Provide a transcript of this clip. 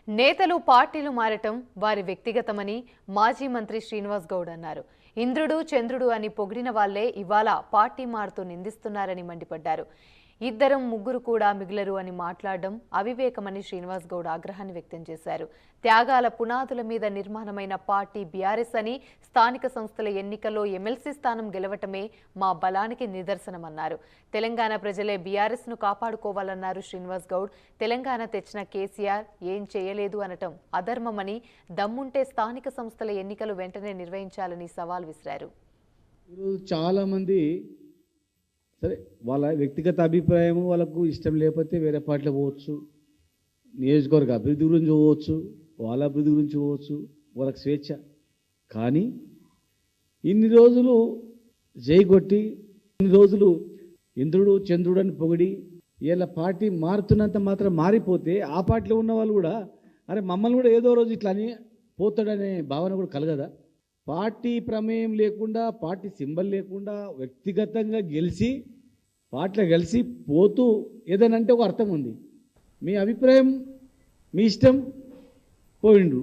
నేతలు పార్టీలు మారటం వారి వ్యక్తిగతమని మాజీ మంత్రి శ్రీనివాస్ గౌడ్ అన్నారు. ఇంద్రుడు చంద్రుడు అని పొగిడిన వాళ్లే ఇవాళ పార్టీ మారుతూ నిందిస్తున్నారని మండిపడ్డారు. ఇద్దరం ముగ్గురు కూడా మిగిలరు అని మాట్లాడడం అవివేకమని శ్రీనివాస్ గౌడ్ ఆగ్రహాన్ని వ్యక్తం చేశారు. త్యాగాల పునాదుల మీద నిర్మాణమైన పార్టీ బీఆర్ఎస్ అని, స్థానిక సంస్థల ఎన్నికల్లో ఎమ్మెల్సీ స్థానం గెలవటమే మా బలానికి నిదర్శనమన్నారు. తెలంగాణ ప్రజలే బీఆర్ఎస్ ను కాపాడుకోవాలన్నారు శ్రీనివాస్ గౌడ్. తెలంగాణ తెచ్చిన కేసీఆర్ ఏం చేయలేదు అనటం అధర్మమని, దమ్ముంటే స్థానిక సంస్థల ఎన్నికలు వెంటనే నిర్వహించాలని సవాల్ విసిరారు. చాలా మంది సరే వాళ్ళ వ్యక్తిగత అభిప్రాయం వాళ్ళకు ఇష్టం లేకపోతే వేరే పార్టీలో పోవచ్చు, నియోజకవర్గ అభివృద్ధి గురించి పోవచ్చు, వాళ్ళ అభివృద్ధి గురించి పోవచ్చు, వాళ్ళకి స్వేచ్ఛ. కానీ ఇన్ని రోజులు జై కొట్టి, ఇన్ని రోజులు ఇంద్రుడు చంద్రుడు అని పొగిడి వీళ్ళ పార్టీ మారుతున్నంత మాత్రం మారిపోతే ఆ పార్టీలో ఉన్న వాళ్ళు కూడా అరే మమ్మల్ని కూడా ఏదో రోజు ఇట్లా అని పోతాడనే భావన కూడా కలగదా? పార్టీ ప్రమేయం లేకుండా, పార్టీ సింబల్ లేకుండా వ్యక్తిగతంగా గెలిచి పార్టీలో కలిసి పోతూ ఏదైనా అంటే ఒక అర్థం ఉంది. మీ అభిప్రాయం మీ ఇష్టం, పోయిండ్రు.